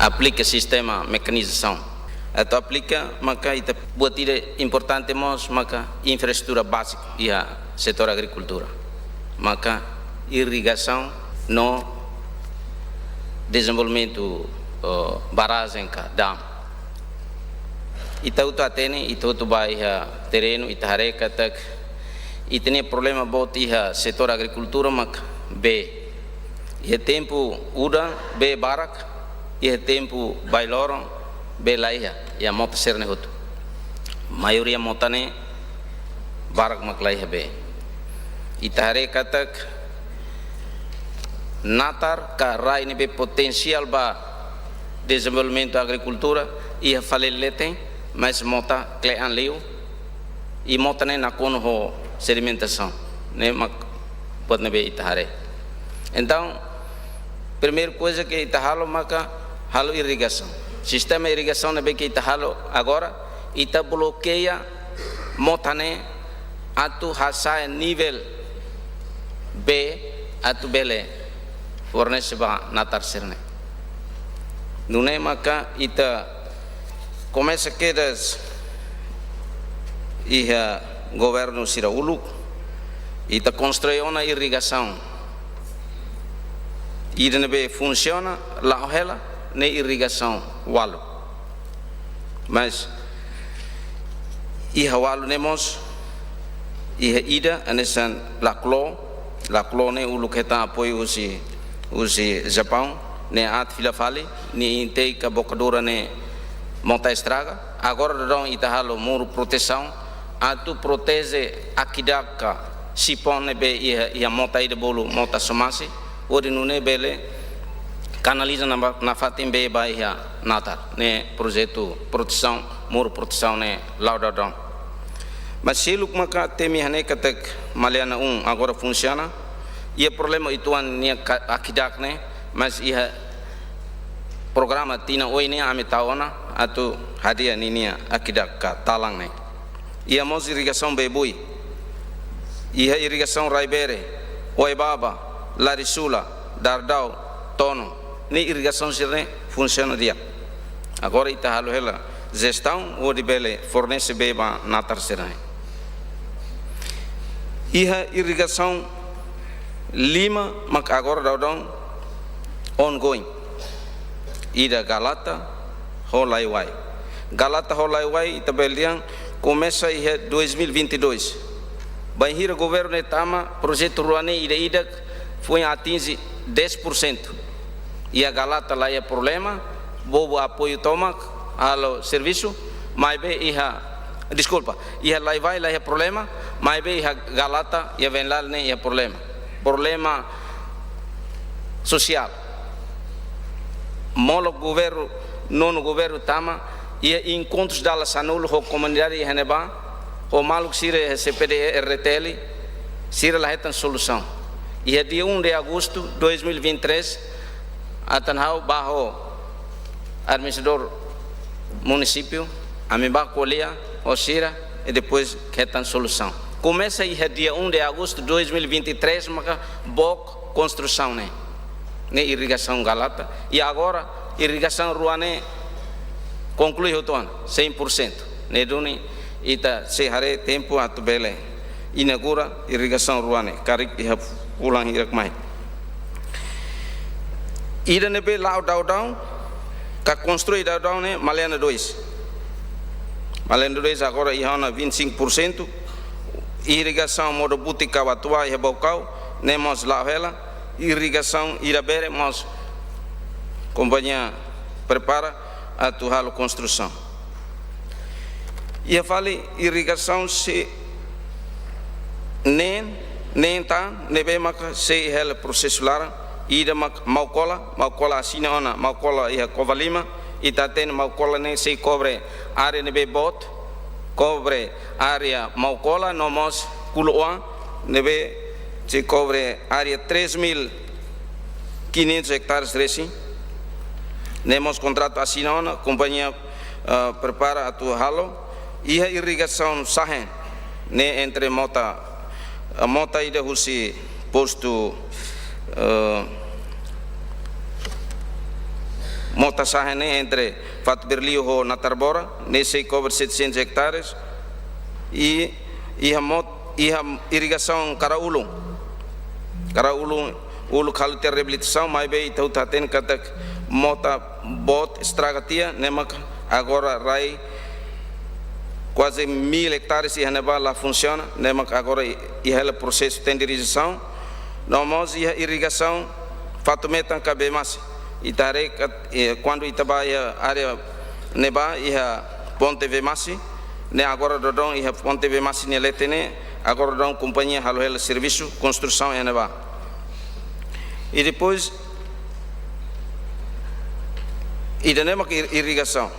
aplica sistema mecanização. Então aplica, maka ita buat importante maka infraestrutura básica e a setor agricultura. Maka irrigação no desenvolvimento barragem ka dam. Ita uta atene, ita uta vai terreno, ita hareka tak. Ita ne problema bot iha setor agricultura maka B. E tempo uda B barak, e tempo bailorong B laiha, ya mota serne hutu. Maioria motane barak mak laiha B. Ita hareka tak natar ka rai ne be potensial ba desenvolvimento agricultura ia falelete mas mota klean liu e mota ne na kono ho sedimentação ne mak pode ne be itahare. Então primeira coisa que itahalo maka halo irrigação, sistema irrigação ne be que itahalo agora ita bloqueia mota ne atu hasa nível B atu bele fornece ba natar serne. Nune maka ita começa que das iha governo Siraulu ita constrói uma irrigação e nebe funciona lá ela ne irrigação walo mas iha walo nemos iha ida anesan la clo ne ulu keta apoio usi Japão ne at filafali ne intei ka bocadura ne monta estraga agora dão itahalo muro proteção atu protege akidaka sipon ne be ia monta ide bolu monta somasi ori nune bele canaliza na fatim be ba ia natar ne projeto proteção muro proteção ne laudadão mas se luk maka temi hane katek maliana agora funciona ia problema ituan ne akidak ne mas ia programa tina oi ne ametaona atu hadia ninia akidak ka talang ne ia mos irrigação bebui ia irrigação raibere oibaba larisula dardau tono ne irrigação sirne funciona dia agora ita halo hela gestão o de bele fornece beba natar sirne ia irrigação lima mak agora daudon ongoing ida Galata Holaiwai Galata Holaiwai itabelian começa em 2022 banhira governo etama projeto ruane ida foi atinge 10% e a Galata lá é problema bobo apoio toma ao serviço mas be iha desculpa iha Laiwai lá é problema mas be iha Galata ia vem lá nem é problema social molo governo nono governo tama ia encontros dala sanulo ho comunidade e haneba ho maluk sire CPD RTL sire la hetan solução ia dia 1 de agosto 2023 atanhau bajo administrador município amiba colia o sira e depois hetan solução começa ia dia 1 de agosto 2023 maka bok construção né irrigação Galata e agora irrigação Ruane conclui o ano 100% ne duni ita sehare tempo atu bele inaugura irrigação Ruane karik iha pulang hirak mai ida nebe lau daudau ka construir daudau ne Malena 2 agora iha na 25% irrigação modo butika watua iha bocau nemos lau hela irrigação irabere mas companhia prepara a tuhalo construção ia fale irrigação se nem tá nebe maka se hel processo lara ida mak maucola asina ona maucola ia covalima ita ten maucola nem se cobre área nebe bot cobre área maucola nomos kuloa nebe se cobre área 3.500 hectares resi nemos contrato assinado companhia prepara a tua halo e a irrigação sahen ne entre mota ida husi posto mota sahene entre Fat Berlio ho Natarbora, nesse cobre 700 hectares, e iha irrigação Caraulum, ulu kalau ter reabilitação, mas bem então tá tendo que mota bot estragatia, nemak agora rai quase 1000 hectares e haneba lá funciona, nemak agora iha processo tem irrigação, nós iha irrigação fatumetan cabe mas itare quando itabaia área neba iha ponte vemasi, ne agora dodong iha ponte vemasi ne letene, agora dodong companhia halo hela serviço construção e neba. E depois ida nema irrigação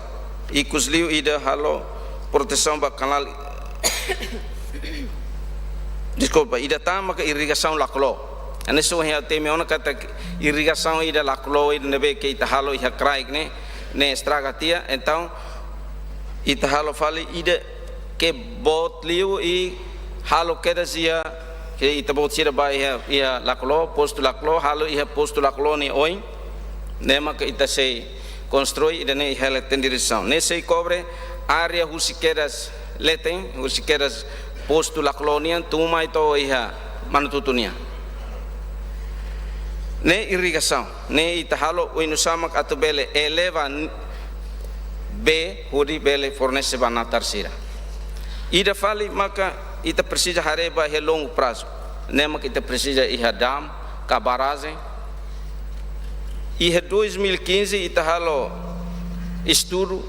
e cusliu ida halo proteção ba canal desculpa ida tama que irrigação laclo ane so he teme ona kata irrigação ida laclo ida nebe que ita halo iha craig ne estragatia então ita halo fali ida que bot liu e halo queda zia que ita bot sira ba ia laclo posto laclo halo ia posto laclo ni oi nema que ita sei constrói ida ne ela tem direção nesse cobre área husiqueiras letem husiqueiras posto laclo nian tuma ito ia manututunia ne irrigação ne ita halo o inusamak atu bele eleva B huri bele fornece banatar sira ida fali maka ita precisa hareba a longo prazo nema que ita precisa iha dam cabaragem iha 2015 ita halo estudo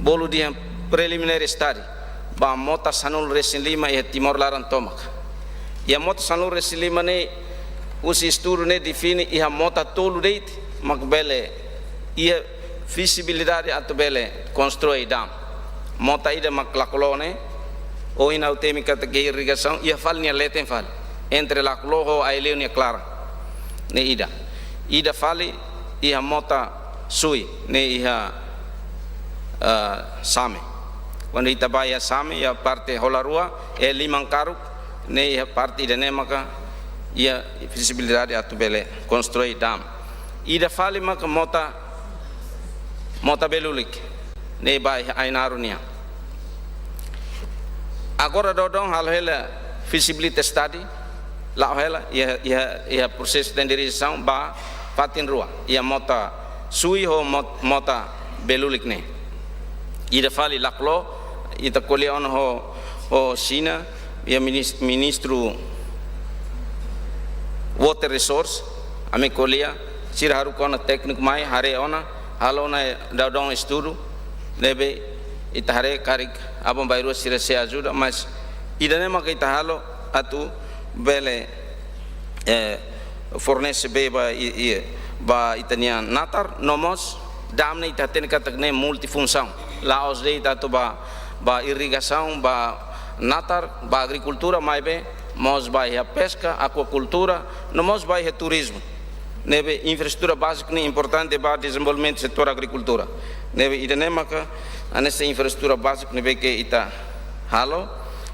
bolo dia preliminar estadi ba mota sanul resin lima iha Timor Laran tomak ia mota sanul resin lima ne usi estudo ne define iha mota tolu deit mak bele ia visibilidade atu bele constrói dam mota ida mak lakolone o ina utemi kata ke irrigação ia fal nia leten fal entre laklo ho aileu nia clara ne ida fali ia mota sui ne iha same quando ita baya same ia parte holarua e limang karuk ne ia parte ida ne maka ia visibilidade atu bele constrói dam ida fali maka mota belulik ne bai ainarunia agora dodong hal hela visibility study la hela ia proses de direção ba patin rua ia mota sui ho mota belulik ne ida fali laklo ita kolion ho China ia ministro water resource ame kolia sira haru kona teknik mai hare ona halona dodong estudo lebe ita hare karik abang bairua sira se ajuda mas ida nema que ita halo atu bele fornece ba itania natar nomos damne ita ten katakne multifunção lá os de ita ba irrigação ba natar ba agricultura mais bem mos ba a pesca aquacultura nomos ba turismo nebe infraestrutura básica ne importante ba desenvolvimento setor agricultura nebe ida nema que nessa infraestrutura básica nebe que ita halo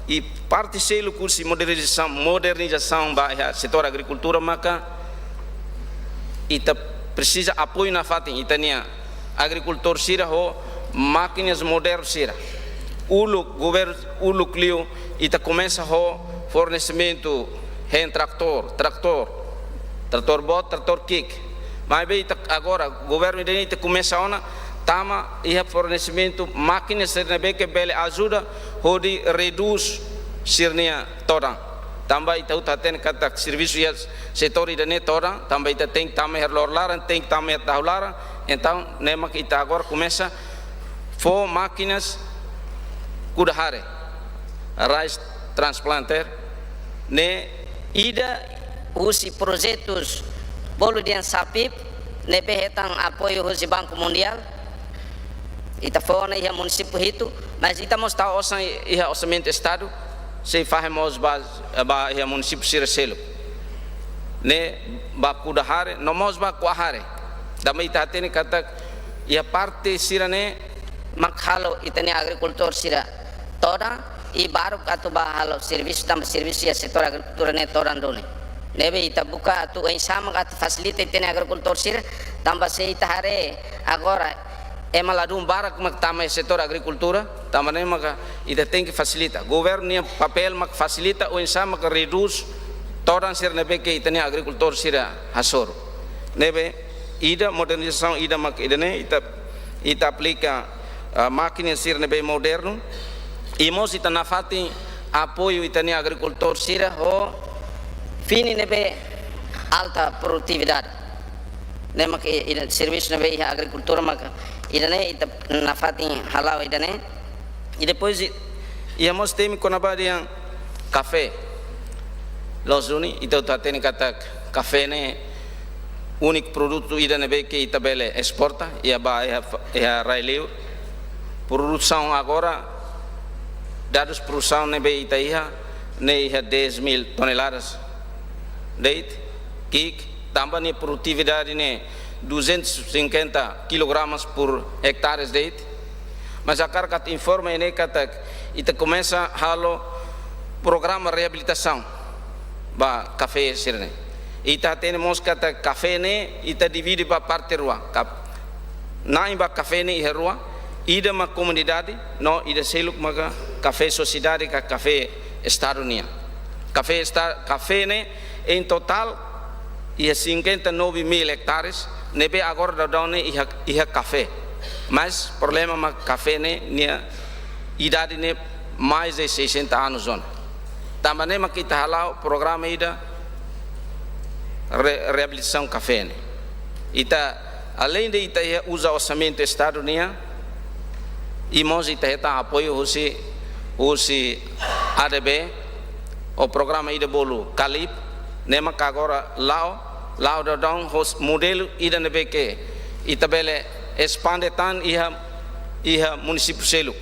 e parte selo curso modernização ba setor agricultura maka ita precisa apoio na fatin itania agricultor sira ho máquinas modernas sira governo clio ita começa ho fornecimento hen trator bot trator kick mas bem agora governo ita começa ona tama ia fornecimento máquinas sirne que bele ajuda hodi reduz sirnia toda tambah ita utaten kata serviço ia setor ida ne toda tambah ita tem tama herlorlaran tem tama taularan então nema que ita agora começa for máquinas kudahare rice transplanter ne ida usi projetos bolo de sapip ne behetang apoio hoje Banco Mundial ita fona ia município hito mas ita mostra osan ia orçamento estado se fazemos ba ia município siraselo ne ba kudahare nomos ba kuahare dama ita tene kata ia parte sirane makhalo itane agricultor sira toda e baru atu ba halo serviço tam serviço ia setor agricultura ne toda ndone nebe ita buka atu ai sama kat facilite itane agricultor sira tambah seita hare agora maladum barak mak tama setor agricultura tama ne maka ida tem que facilita governo nia papel mak facilita o insa mak reduz toran sir nebe ke itani agricultor sira hasor nebe ida modernização ida mak ida ne ita aplica máquina sir nebe moderno e mos ita na fati apoio itani agricultor sira ho fini nebe alta produtividade ne mak ida serviço nebe agricultura mak idane ita nafati halau idane e depois íamos ter com a barriga café los uni ita tateni kata café ne único produto idane be que ita bele exporta e a raileu produção agora dados produção ne be ita ne 10.000 toneladas deit kik tambah ne produtividade ne 250 kg por hectares de it, mas a carga informa em que ita começa halo programa reabilitação ba café sirne ita temos kata café ne ita divide ba parte rua na ba café ne e rua ida ma comunidade no ida seluk maka café sociedade ka café estado nia café ne em total ia 59.000 hectares nebe agora da done ia café mas problema ma café ne nia idade ne mais de 60 anos zona também ma kita halau programa ida reabilitação café ne ita além de ita usa orçamento estado nia e mos ita apoio usi ADB o programa ida bolu Calip nema agora lao da dong hos modelo ida nebe ke itabele expande tan iha município seluk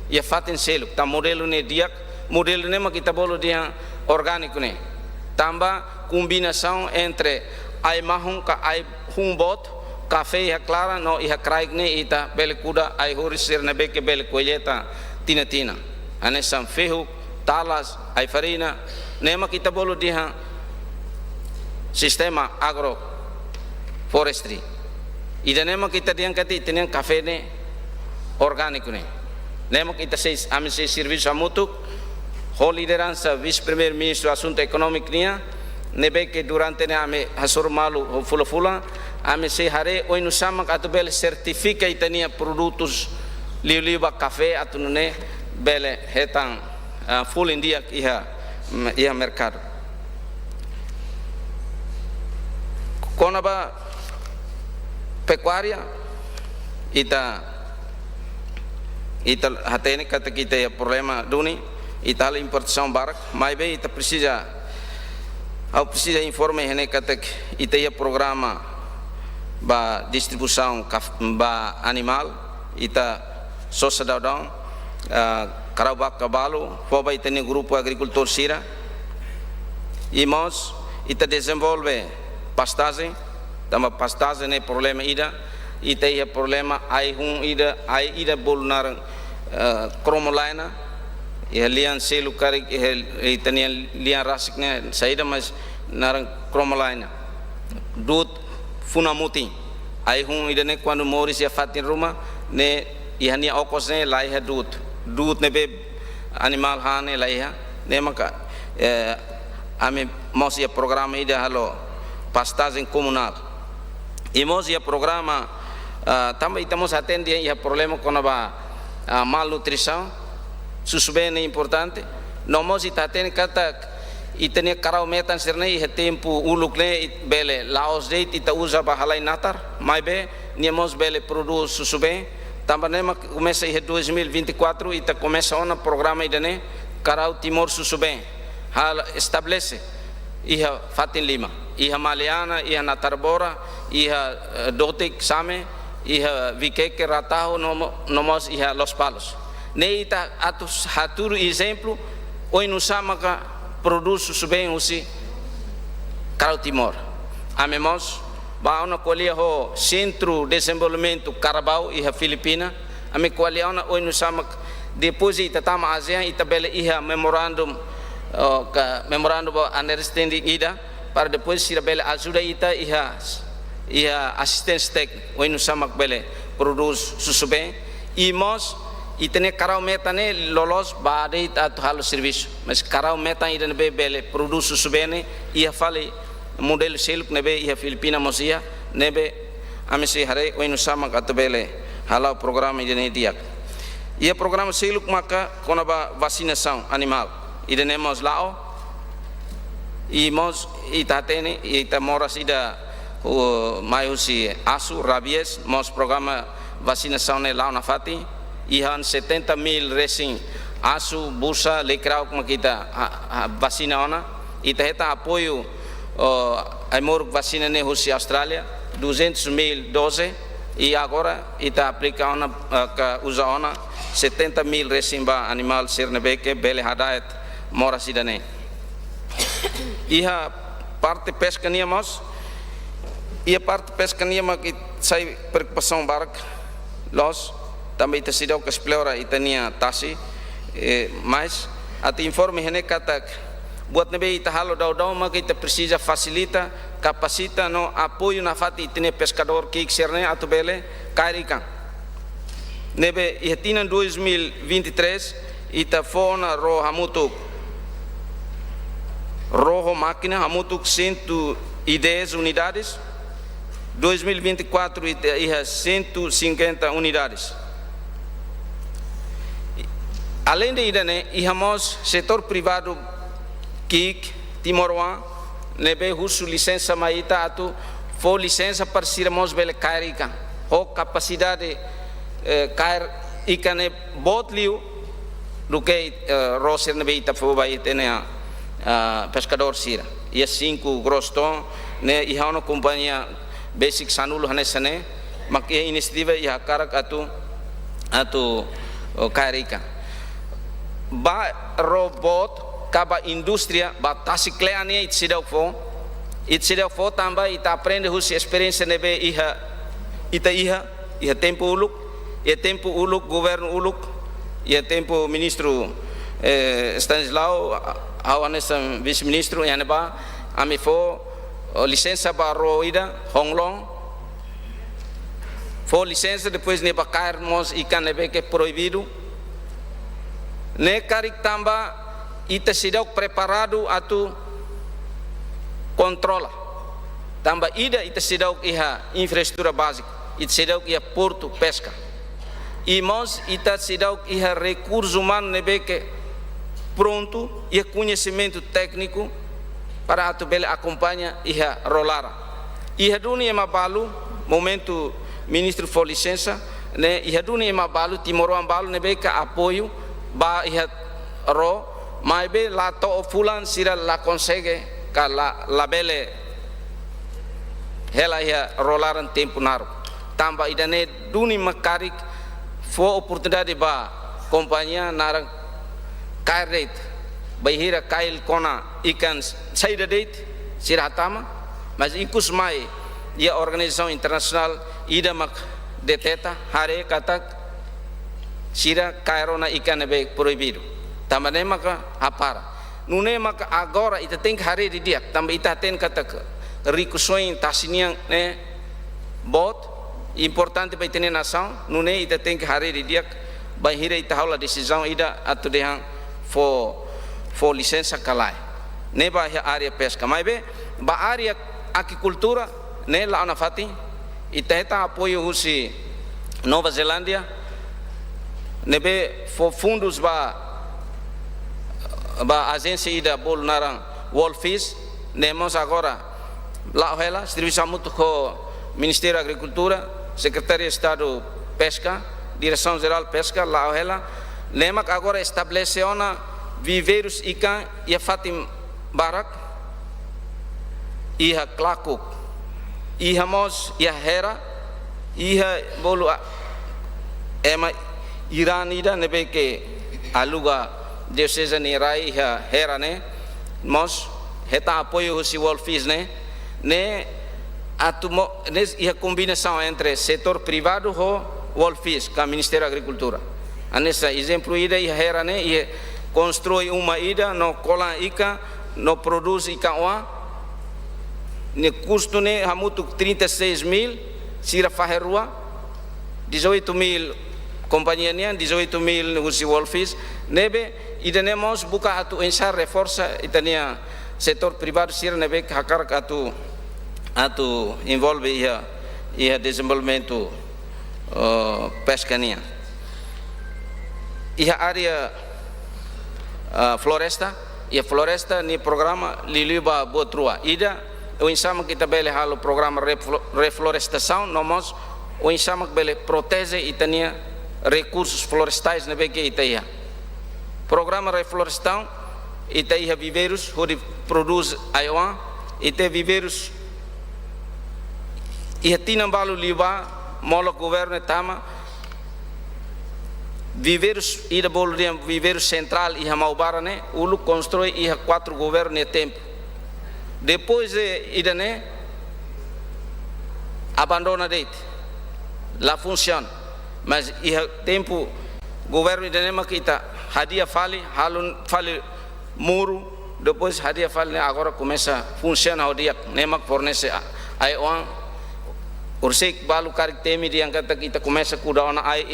ia fatin seluk ta modelo ne diak modelo nema kita bolo dia orgânico ne tamba combinação entre ai mahun ka ai humbot café iha clara no iha craig ne ita bele kuda ai horisir nebe ke bele colheita tina anesam fehu talas ai farina nema kita bolo dia sistema agroforestry ida nema kita diangkati teniang café ne orgânico ne nema kita ame serviço mutu ho liderança vice primeiro ministro assunto econômico nia nebe que durante ne ame hasur malu fula ame se hare oi no sama atu bele certifica itania produtos liuliba café atu ne bele hetang full india iha mercado konaba pecuária ita hatene kata kita ya problema duni ita importação barak mas bem ita precisa informe hene kata ita ya programa ba distribuição ba animal ita sosa dadão karabak kabalo foba ita ne grupo agricultor sira e nós ita desenvolve pastagem também pastagem é problema ida é problema ai ida bolnar cromolina e lian selu kari e tania lian rasik ne saída mas narang cromolina dut funamuti ai ida ne quando mori se fatin ruma ne ihania okos ne lai dut ne be animal hane lai ne maka ame mos ia programa ida halo pastagem comunal e nós ia programa também estamos atendendo ia problema com a malnutrição susu bem é importante nós está atendendo kata e tem carau metan serne e tempo uluk ne bele laos date ita usa bahalai natar mais bem nós bele produz susu bem também começa em 2024 ita começa um programa idane carau timor susu bem estabelece iha fatin lima iha maliana iha natarbora iha dotik same iha vikeke rataho nomos iha los palos neita atus haturu exemplo oi no samaka produz bem usi Carau Timor amemos ba ona kolia ho centro desenvolvimento Carabao iha Filipina ame kolia ona oi no samaka depois ita tama ASEAN ita bele iha memorandum memorandum of understanding ida para depois sira bela ajuda ita iha ia assistência técnica o inu samak bele produz susube e mos e tem carau meta ne lolos bade atu halo serviço mas carau meta ida ne bele produz susube ne ia fale modelo seluk ne be ia Filipina mosia ne be amesi hare o inu samak atu bele halau programa ida ne diak ia programa seluk maka konaba vacinação animal ida ne mos lao e mos ita tene ita moras ida o maiusi asu rabies mos programa vacinação ne lao na fati ihan 70.000 recém asu busa lecrau como kita vacina ona ita heta apoio amor vacina ne husi Austrália 200.000 dose e agora ita aplica ona usa ona 70.000 recém ba animal sernebeke bele hadait mora sidane iha parte pesca nia mos ia parte pesca nia mak sai preocupação bark los também te sidau que explora e tenia tasi mas ati informe hene katak buat nebe ita halo dau mak ita precisa facilita capacita no apoio na fati tene pescador que xerne atu bele kairikan nebe ihtinan 2023 ita fona ro hamutuk rojo máquina hamutuk 110 unidades 2024 ia 150 unidades além de idane ihamos setor privado kik Timor-Leste nebe husu licença maita atu fo licença para siramos bele kairikan ho capacidade kair ikane botliu do que roser nebe ita fo vai tene pescador sira ia 5 groston ne ihano companhia basic sanul hanesane mak inisiativa ia karak atu kairika ba robot kaba industria ba tasikleane itsidau fo tamba ita aprende husi experiência nebe iha tempo uluk governo uluk ia tempo ministro Stanislao awanesa vice-ministro yang ba ami fo licença ba roida honglong fo licença depois ne ba cairmos ikan nebe que proibido ne karik tamba ita sidau preparado atu controla tamba ida ita sidau iha infraestrutura básica ita sidau iha porto pesca e mos ita sidau iha recurso humano nebe que pronto e conhecimento técnico para atu bele acompanha iha rolara iha dunia mabalu momento ministro for licença ne iha dunia mabalu Timor-Leste balu nebe ka apoio ba iha ro mai be la to fulan sira la consegue ka la bele hela iha rolaran tempo naro tamba idane dunia makarik fo oportunidade ba companhia narang kair bahira kail kona ikan saida date sirahatama mas ikus mai ia organização internasional ida mak deteta hare katak sira kairona ikan nebe proibido tambane maka apara nune maka agora ita tem que hare di dia tamba ita ten katak rikusoin tasiniang ne bot importante para ter nação nune ita tem que hare di dia bahira ita haula decisão ida atu dehang for licença calai ne ba área pesca mas be ba área agricultura ne lá na fati ita eta apoio husi Nova Zelândia ne be for fundos ba agência ida bol narang Wolfish ne mos agora lá ela distribuição muito com Ministério da Agricultura Secretaria de Estado Pesca Direção Geral Pesca lá ela lemak agora estabelece ona viveiros ikan ia fatim barak iha klakuk iha mos ia hera iha bolu ema iranida nebe que aluga diocesa ni rai iha hera ne mos heta apoio husi Wolfish ne atumo ne iha combinação entre setor privado ho Wolfish com Ministério da Agricultura anessa exemplo ida iha hera ne ia constrói uma ida no cola ikan no produz ikan oa ne custo ne hamutu 36 mil sira faherua 18 mil companhia nian 18 mil usi Wolfish nebe idanemos buka atu ensar reforça itania setor privado sira nebe hakar atu envolve ia desenvolvimento pescania ia área floresta ni programa liliba botrua ida o insama kita bele halo programa reflorestação nomos o insama bele protege itania recursos florestais na beke itaia programa reflorestação itaia viveiros onde produz aiwan ite viveiros ia tinambalo liba mola governo tama viveiros ida boludiam viveiros central e Maubara né ulu constrói ia 4 governo e tempo depois ida né abandona date lá funciona mas ia tempo governo ida né makita hadia fale halun fale muro depois hadia fale né agora começa a funcionar o dia né mak fornece ai on ursik balu karik temi diangkat kita começa a cuidar na ai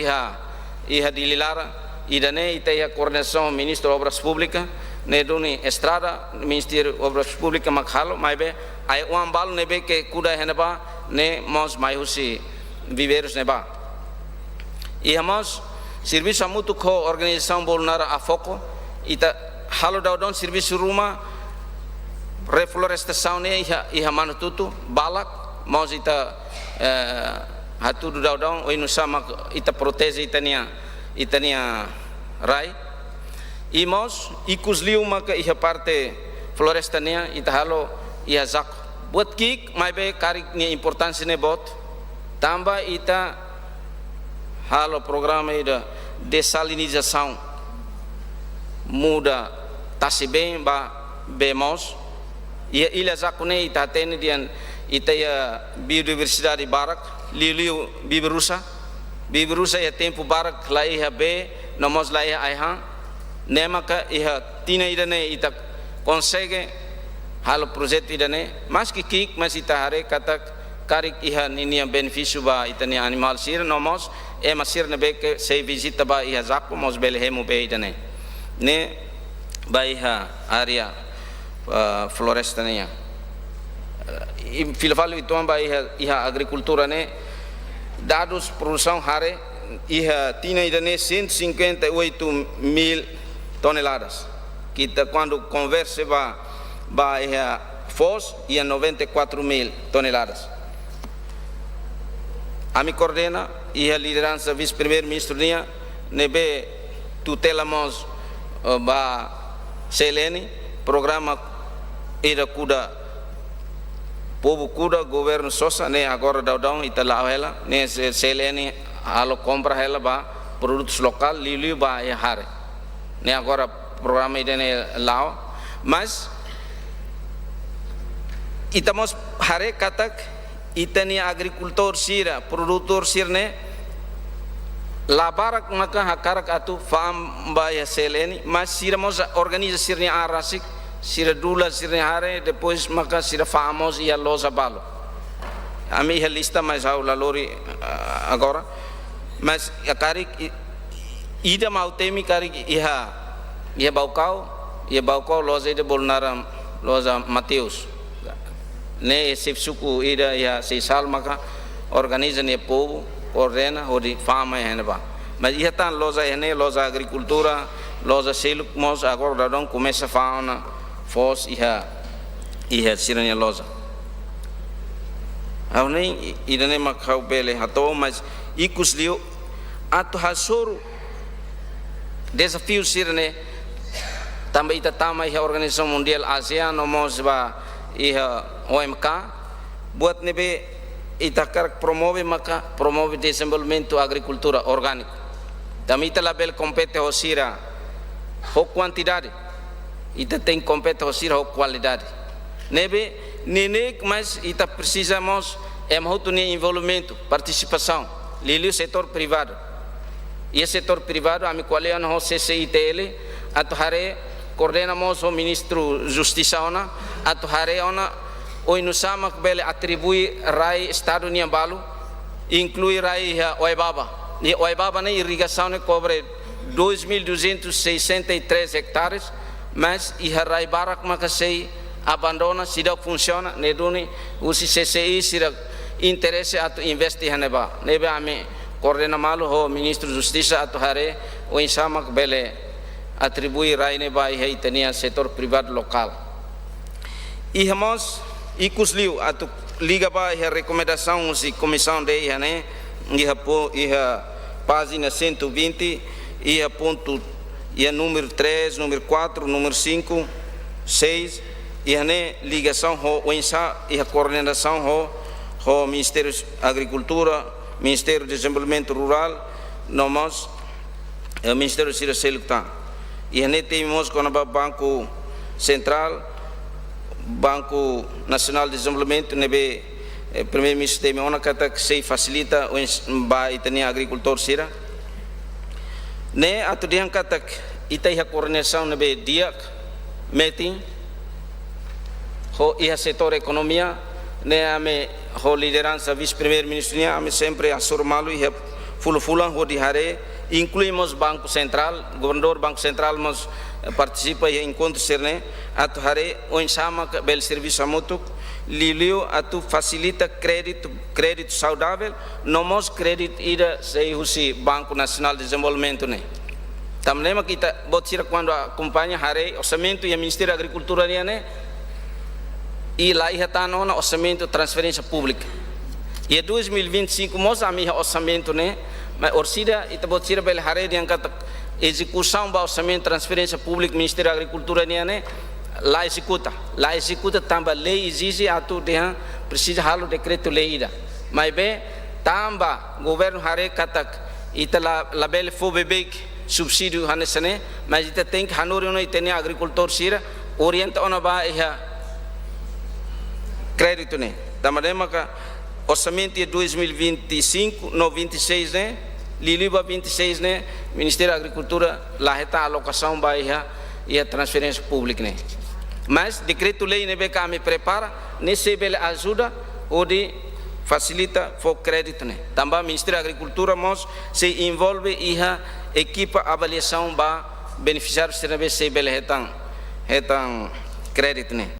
iha dililara idane ita ia coordenação ministro obras públicas ne duni estrada ministério obras públicas makhalo maibe ai uam balu nebe que kuda heneba ne mos maiusi viveiros neba iha mos serviço mutu ko organização bolnara a foco ita halo daudon serviço rumah reflorestação ne iha manututu balak mos ita hatu do daudon o inu sama ita protege itania rai imos ikusliu maka iha parte florestania ita halo ia zak buat kik mai be karik ni importância ne bot tamba ita halo programa ida desalinização muda tasibem ba bemos ia ilha zakune ita tene dian ita ia biodiversidade barak liliu biberusa ia tempo barak lá ia be nomos lá ia aihan nemaka ia tina idane ita consegue halo projeto idane mas kik mas ita hare katak karik ia ninia benefício ba itania animal sir nomos masir ne be que se visita ba ia zapo mos bele hemu be idane ne ba ia area florestania filafalo itu amba iha agricultura ne dados produção hare iha tina idane 158 mil toneladas kita quando converse ba iha fos ia 94 mil toneladas ami coordena iha liderança vice primeiro ministro nia nebe tutelamos ba seleni programa ida kuda povo kuda governo sosa ne agora daudão itala ela ne selene alo compra ela ba produtos local lili ba ya hare ne agora programa idene lao mas itamos hare katak itani agricultor sira produtor sirne labarak maka hakarak atu fam ba ya selene mas sira mos organiza sirne arasik sira dula sira hare depois maka sira famoso ia loja balo ami a lista mais aula lori agora mas a karik ida mau temi karik ia baukau loja de bolnaram loja Mateus ne sifsuku ida ia sisal maka organiza ne povo coordena odi fama heneba mas ia tan loja ene loja agricultura loja seluk mos agora dadon começa fauna fos iha siranya loja aunei idane makau bele hato mas ikusliu atu hasuru desafio sirne também ita tama iha organização mundial ASEAN nomos ba iha OMK buat nebe ita karak promove desenvolvimento agricultura orgânico também ita label compete hosira ho quantidade ita tem compete hosira ho qualidade nebe nenek mas ita precisamos muito de envolvimento participação lili setor privado e setor privado ami qualian ho CCITL atu hare coordenamos o ministro justiça ona atu hare ona oi no sama bele atribui rai estado nia balu inclui rai Oibaba. E Oibaba ne irrigação ne cobre 2.263 hectares, mas a rai barak makasei abandona sida funciona ne duni usi CCI sida interesse atu investi haneba nebe ame coordena malu ho ministro justiça atu hare o insama bele atribui rai ne ba e tenia setor privado local. E hemos ikusliu atu liga ba a recomendação usi comissão de né iha página 120 iha ponto iha número 3, número 4, número 5, 6 iha ne ligação ho insa iha coordenação ho Ministério da Agricultura, Ministério do Desenvolvimento Rural, nós Ministério da Saúde. E ne temos com o Banco Central, Banco Nacional de Desenvolvimento, nebe primeiro-ministro tem uma kata que se facilita o ba itania agricultor sira. Ne atu diang kata ita iha coordenação nebe diak meeting ho iha setor ekonomia ne ame ho liderança vice-primeiro-ministro nia ame sempre asur malu iha fulu-fulang ho dihare incluímos Banco Central, governador Banco Central mas participa e encontro serne atu hare o insama bel serviço amutuk liliu atu facilita crédito saudável nomos crédito ida sei husi Banco Nacional de Desenvolvimento ne tamnema kita botira quando acompanha hare orçamento e Ministério da Agricultura ne e lá ia estar no orçamento transferência pública e 2025 mos a minha orçamento né mas orsida ita botira bel hare yang kata execução ba orçamento transferência pública Ministério da Agricultura né lá executa tamba lei exige atu dia precisa halo decreto lei ida mas be tamba governo hare kata ita la bel fo bebek subsídio hanesane mas ita tem que hanori no itenia agricultor sira orienta ona ba ia crédito né tamadema ka orçamento de 2025 no 26 né liliba 26 né Ministério da Agricultura lá está alocação ba ia transferência pública né mas decreto lei né be me prepara nesse bele ajuda ou de facilita for crédito né também Ministério da Agricultura mos se envolve ia equipa avaliação ba beneficiários se bele retan crédito né